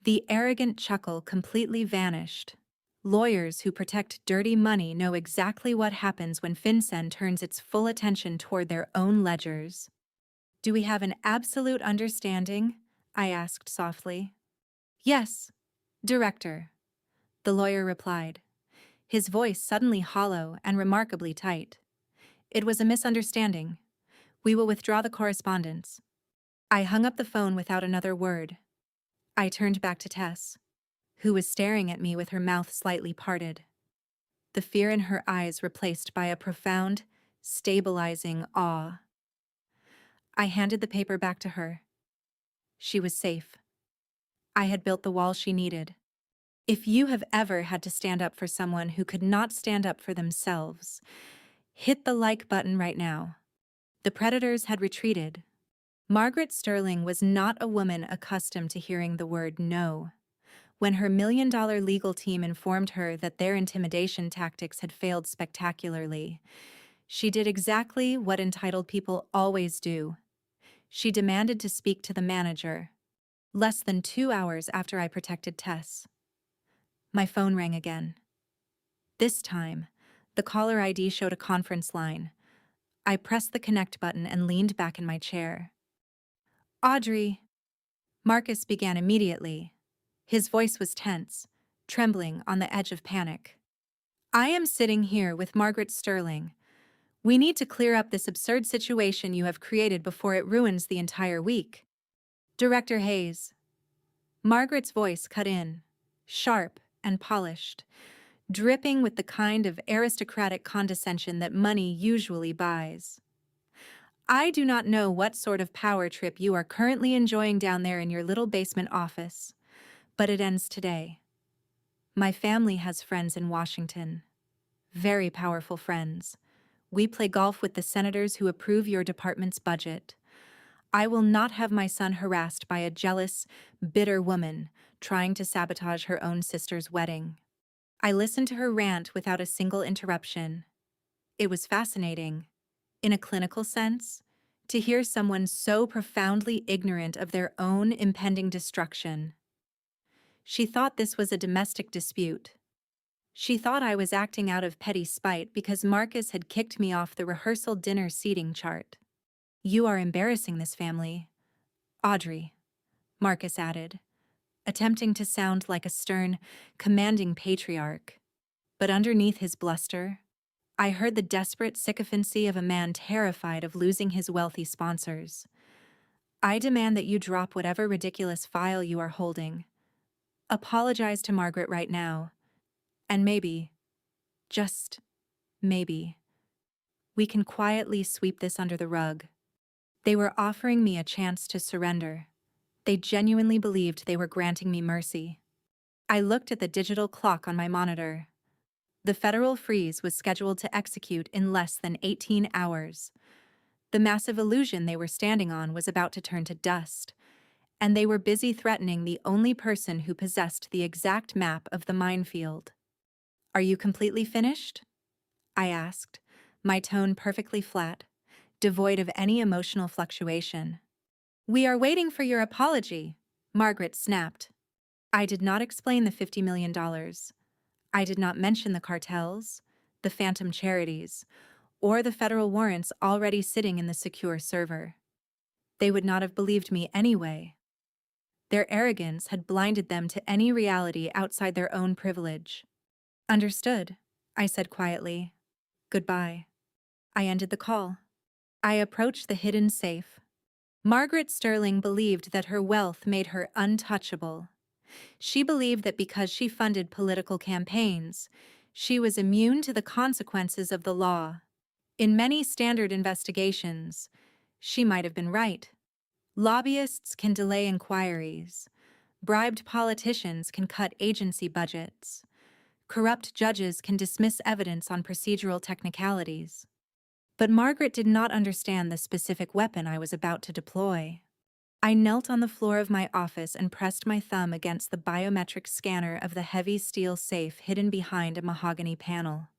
The arrogant chuckle completely vanished. Lawyers who protect dirty money know exactly what happens when FinCEN turns its full attention toward their own ledgers. "Do we have an absolute understanding?" I asked softly. "Yes, Director," the lawyer replied, his voice suddenly hollow and remarkably tight. "It was a misunderstanding. We will withdraw the correspondence." I hung up the phone without another word. I turned back to Tess, who was staring at me with her mouth slightly parted, the fear in her eyes replaced by a profound, stabilizing awe. I handed the paper back to her. She was safe. I had built the wall she needed. If you have ever had to stand up for someone who could not stand up for themselves, hit the like button right now. The predators had retreated. Margaret Sterling was not a woman accustomed to hearing the word no. When her million-dollar legal team informed her that their intimidation tactics had failed spectacularly, she did exactly what entitled people always do. She demanded to speak to the manager. Less than 2 hours after I protected Tess, my phone rang again. This time, the caller ID showed a conference line. I pressed the connect button and leaned back in my chair. "Audrey," Marcus began immediately. His voice was tense, trembling on the edge of panic. "I am sitting here with Margaret Sterling. We need to clear up this absurd situation you have created before it ruins the entire week." "Director Hayes." Margaret's voice cut in, sharp and polished, dripping with the kind of aristocratic condescension that money usually buys. "I do not know what sort of power trip you are currently enjoying down there in your little basement office, but it ends today. My family has friends in Washington. Very powerful friends. We play golf with the senators who approve your department's budget. I will not have my son harassed by a jealous, bitter woman trying to sabotage her own sister's wedding. I listened to her rant without a single interruption. It was fascinating, in a clinical sense, to hear someone so profoundly ignorant of their own impending destruction. She thought this was a domestic dispute. She thought I was acting out of petty spite because Marcus had kicked me off the rehearsal dinner seating chart. You are embarrassing this family, Audrey, Marcus added, attempting to sound like a stern, commanding patriarch. But underneath his bluster, I heard the desperate sycophancy of a man terrified of losing his wealthy sponsors. I demand that you drop whatever ridiculous file you are holding. Apologize to Margaret right now. And maybe, just maybe, we can quietly sweep this under the rug. They were offering me a chance to surrender. They genuinely believed they were granting me mercy. I looked at the digital clock on my monitor. The federal freeze was scheduled to execute in less than 18 hours. The massive illusion they were standing on was about to turn to dust, and they were busy threatening the only person who possessed the exact map of the minefield. Are you completely finished? I asked, my tone perfectly flat, devoid of any emotional fluctuation. We are waiting for your apology, Margaret snapped. I did not explain the $50 million. I did not mention the cartels, the phantom charities, or the federal warrants already sitting in the secure server. They would not have believed me anyway. Their arrogance had blinded them to any reality outside their own privilege. Understood, I said quietly. Goodbye. I ended the call. I approached the hidden safe. Margaret Sterling believed that her wealth made her untouchable. She believed that because she funded political campaigns, she was immune to the consequences of the law. In many standard investigations, she might have been right. Lobbyists can delay inquiries. Bribed politicians can cut agency budgets. Corrupt judges can dismiss evidence on procedural technicalities. But Margaret did not understand the specific weapon I was about to deploy. I knelt on the floor of my office and pressed my thumb against the biometric scanner of the heavy steel safe hidden behind a mahogany panel.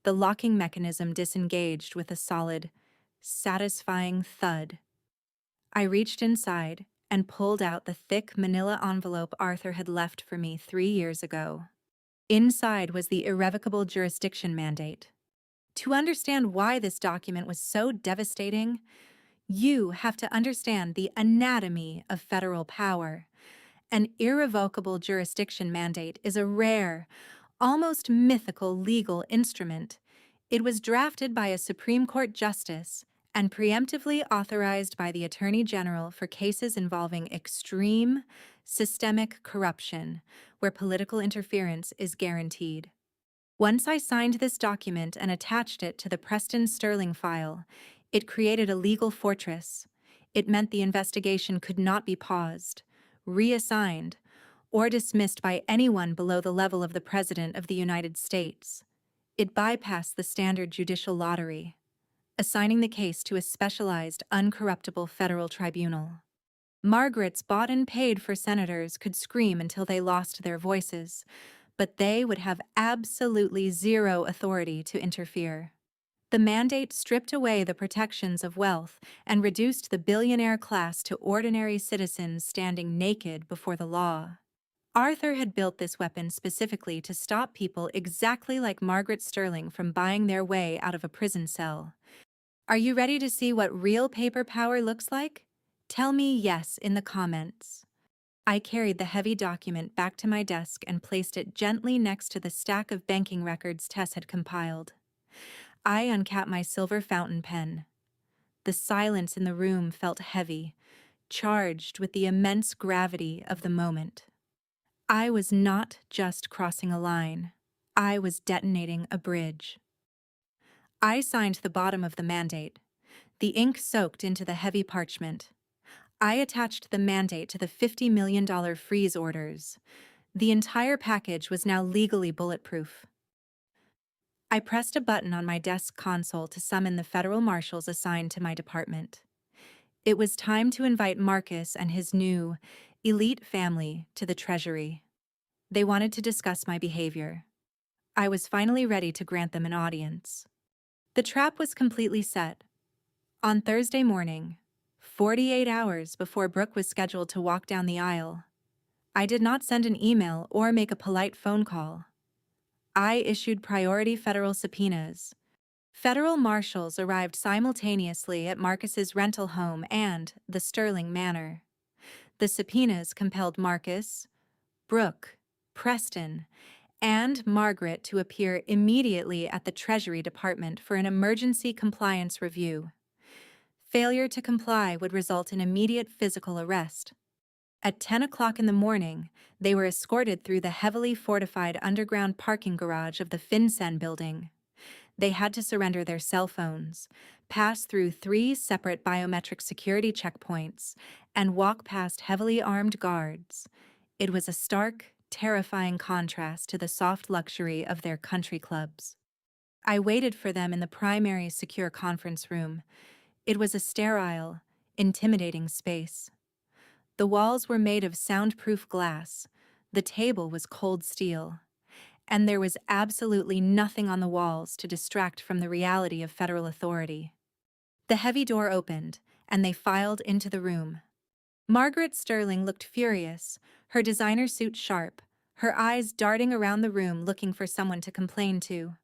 The locking mechanism disengaged with a solid, satisfying thud. I reached inside and pulled out the thick manila envelope Arthur had left for me 3 years ago. Inside was the irrevocable jurisdiction mandate. To understand why this document was so devastating, you have to understand the anatomy of federal power. An irrevocable jurisdiction mandate is a rare, almost mythical legal instrument. It was drafted by a Supreme Court justice and preemptively authorized by the Attorney General for cases involving extreme, systemic corruption, where political interference is guaranteed. Once I signed this document and attached it to the Preston Sterling file, it created a legal fortress. It meant the investigation could not be paused, reassigned, or dismissed by anyone below the level of the President of the United States. It bypassed the standard judicial lottery, assigning the case to a specialized, uncorruptible federal tribunal. Margaret's bought and paid for senators could scream until they lost their voices, but they would have absolutely zero authority to interfere. The mandate stripped away the protections of wealth and reduced the billionaire class to ordinary citizens standing naked before the law. Arthur had built this weapon specifically to stop people exactly like Margaret Sterling from buying their way out of a prison cell. Are you ready to see what real paper power looks like? Tell me yes in the comments. I carried the heavy document back to my desk and placed it gently next to the stack of banking records Tess had compiled. I uncapped my silver fountain pen. The silence in the room felt heavy, charged with the immense gravity of the moment. I was not just crossing a line. I was detonating a bridge. I signed the bottom of the mandate. The ink soaked into the heavy parchment. I attached the mandate to the $50 million freeze orders. The entire package was now legally bulletproof. I pressed a button on my desk console to summon the federal marshals assigned to my department. It was time to invite Marcus and his new, elite family to the Treasury. They wanted to discuss my behavior. I was finally ready to grant them an audience. The trap was completely set. On Thursday morning, 48 hours before Brooke was scheduled to walk down the aisle, I did not send an email or make a polite phone call. I issued priority federal subpoenas. Federal marshals arrived simultaneously at Marcus's rental home and the Sterling Manor. The subpoenas compelled Marcus, Brooke, Preston, and Margaret to appear immediately at the Treasury Department for an emergency compliance review. Failure to comply would result in immediate physical arrest. At 10 o'clock in the morning, they were escorted through the heavily fortified underground parking garage of the FinCEN building. They had to surrender their cell phones, pass through 3 separate biometric security checkpoints, and walk past heavily armed guards. It was a stark, terrifying contrast to the soft luxury of their country clubs. I waited for them in the primary secure conference room. It was a sterile, intimidating space. The walls were made of soundproof glass, the table was cold steel, and there was absolutely nothing on the walls to distract from the reality of federal authority. The heavy door opened, and they filed into the room. Margaret Sterling looked furious, her designer suit sharp, her eyes darting around the room looking for someone to complain to.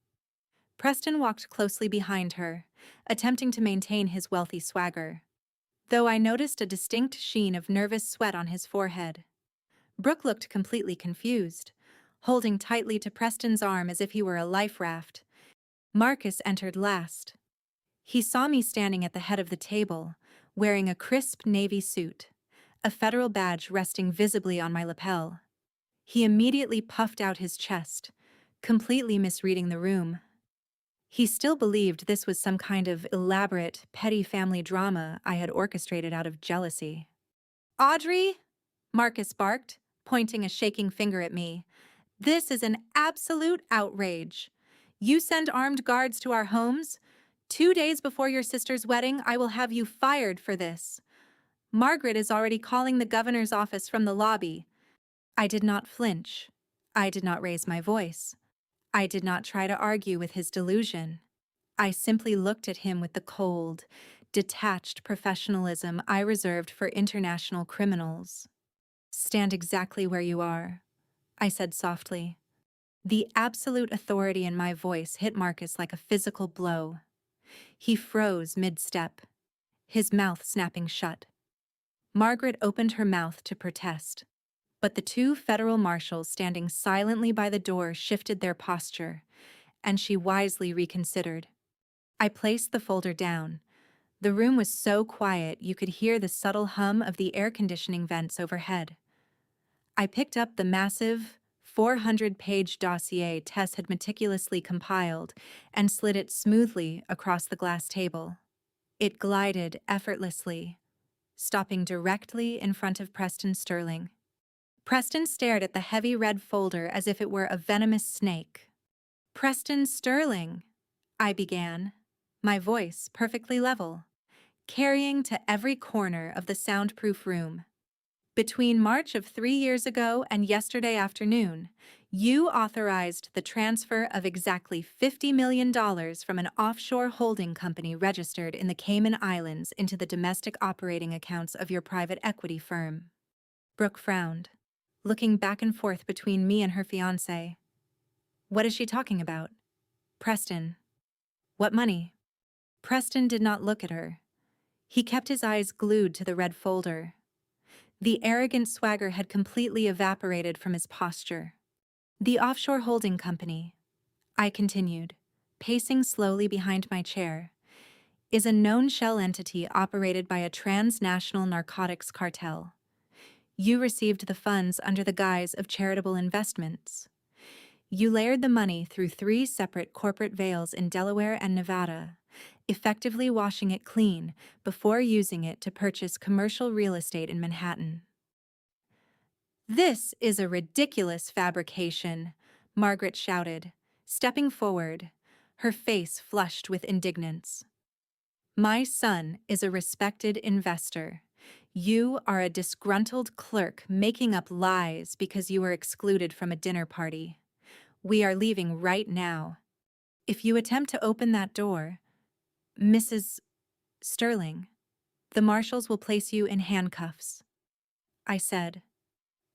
Preston walked closely behind her, attempting to maintain his wealthy swagger, though I noticed a distinct sheen of nervous sweat on his forehead. Brooke looked completely confused, holding tightly to Preston's arm as if he were a life raft. Marcus entered last. He saw me standing at the head of the table, wearing a crisp navy suit, a federal badge resting visibly on my lapel. He immediately puffed out his chest, completely misreading the room. He still believed this was some kind of elaborate, petty family drama I had orchestrated out of jealousy. "Audrey," Marcus barked, pointing a shaking finger at me, "this is an absolute outrage. You send armed guards to our homes? 2 days before your sister's wedding, I will have you fired for this. Margaret is already calling the governor's office from the lobby." I did not flinch. I did not raise my voice. I did not try to argue with his delusion. I simply looked at him with the cold, detached professionalism I reserved for international criminals. "Stand exactly where you are," I said softly. The absolute authority in my voice hit Marcus like a physical blow. He froze mid-step, his mouth snapping shut. Margaret opened her mouth to protest, but the 2 federal marshals standing silently by the door shifted their posture, and she wisely reconsidered. I placed the folder down. The room was so quiet you could hear the subtle hum of the air conditioning vents overhead. I picked up the massive, 400-page dossier Tess had meticulously compiled and slid it smoothly across the glass table. It glided effortlessly, stopping directly in front of Preston Sterling. Preston stared at the heavy red folder as if it were a venomous snake. "Preston Sterling," I began, my voice perfectly level, carrying to every corner of the soundproof room. "Between March of 3 years ago and yesterday afternoon, you authorized the transfer of exactly $50 million from an offshore holding company registered in the Cayman Islands into the domestic operating accounts of your private equity firm." Brooke frowned, looking back and forth between me and her fiancé. "What is she talking about?" "Preston." "What money?" Preston did not look at her. He kept his eyes glued to the red folder. The arrogant swagger had completely evaporated from his posture. "The offshore holding company," I continued, pacing slowly behind my chair, "is a known shell entity operated by a transnational narcotics cartel. You received the funds under the guise of charitable investments. You layered the money through 3 separate corporate veils in Delaware and Nevada, effectively washing it clean before using it to purchase commercial real estate in Manhattan." "This is a ridiculous fabrication," Margaret shouted, stepping forward, her face flushed with indignance. "My son is a respected investor. You are a disgruntled clerk making up lies because you were excluded from a dinner party. We are leaving right now. If you attempt to open that door, Mrs. Sterling, the marshals will place you in handcuffs," I said,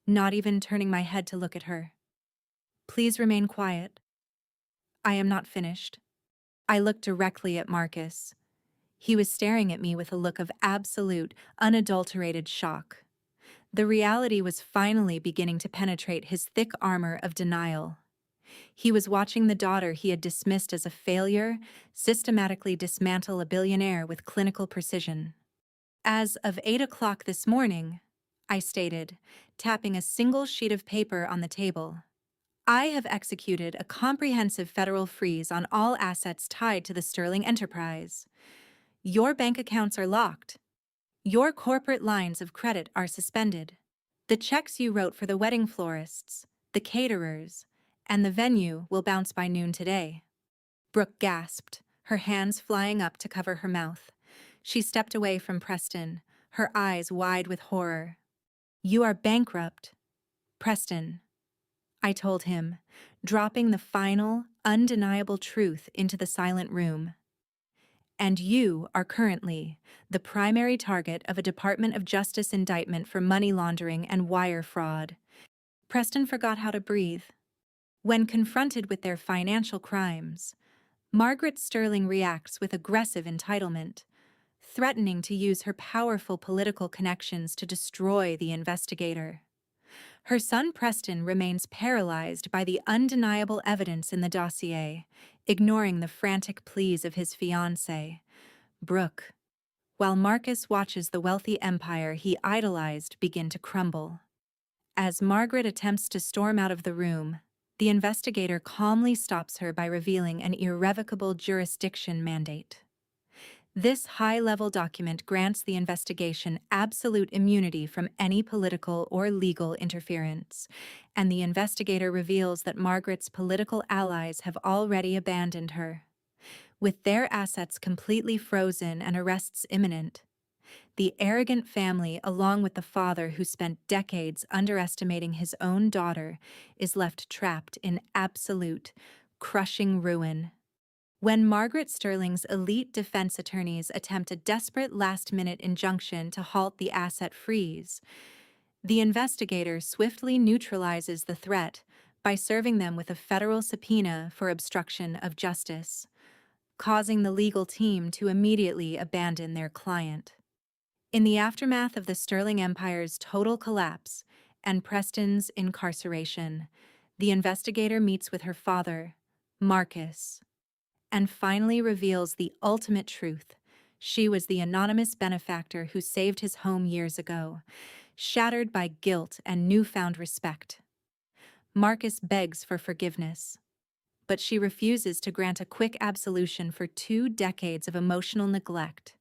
not even turning my head to look at her. "Please remain quiet. I am not finished." I looked directly at Marcus. He was staring at me with a look of absolute, unadulterated shock. The reality was finally beginning to penetrate his thick armor of denial. He was watching the daughter he had dismissed as a failure systematically dismantle a billionaire with clinical precision. "As of 8 o'clock this morning," I stated, tapping a single sheet of paper on the table, "I have executed a comprehensive federal freeze on all assets tied to the Sterling enterprise. Your bank accounts are locked. Your corporate lines of credit are suspended. The checks you wrote for the wedding florists, the caterers, and the venue will bounce by noon today." Brooke gasped, her hands flying up to cover her mouth. She stepped away from Preston, her eyes wide with horror. "You are bankrupt, Preston," I told him, dropping the final, undeniable truth into the silent room. "And you are currently the primary target of a Department of Justice indictment for money laundering and wire fraud." Preston forgot how to breathe. When confronted with their financial crimes, Margaret Sterling reacts with aggressive entitlement, threatening to use her powerful political connections to destroy the investigator. Her son Preston remains paralyzed by the undeniable evidence in the dossier, ignoring the frantic pleas of his fiancée, Brooke, while Marcus watches the wealthy empire he idolized begin to crumble. As Margaret attempts to storm out of the room, the investigator calmly stops her by revealing an irrevocable jurisdiction mandate. This high-level document grants the investigation absolute immunity from any political or legal interference, and the investigator reveals that Margaret's political allies have already abandoned her. With their assets completely frozen and arrests imminent, the arrogant family, along with the father who spent decades underestimating his own daughter, is left trapped in absolute, crushing ruin. When Margaret Sterling's elite defense attorneys attempt a desperate last-minute injunction to halt the asset freeze, the investigator swiftly neutralizes the threat by serving them with a federal subpoena for obstruction of justice, causing the legal team to immediately abandon their client. In the aftermath of the Sterling Empire's total collapse and Preston's incarceration, the investigator meets with her father, Marcus, and finally reveals the ultimate truth. She was the anonymous benefactor who saved his home years ago, shattered by guilt and newfound respect. Marcus begs for forgiveness, but she refuses to grant a quick absolution for 2 decades of emotional neglect.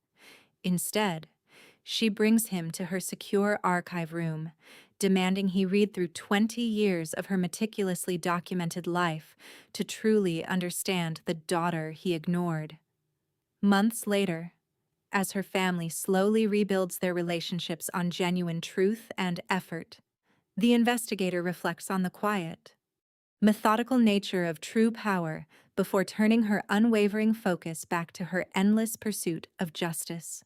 Instead, she brings him to her secure archive room, demanding he read through 20 years of her meticulously documented life to truly understand the daughter he ignored. Months later, as her family slowly rebuilds their relationships on genuine truth and effort, the investigator reflects on the quiet, methodical nature of true power before turning her unwavering focus back to her endless pursuit of justice.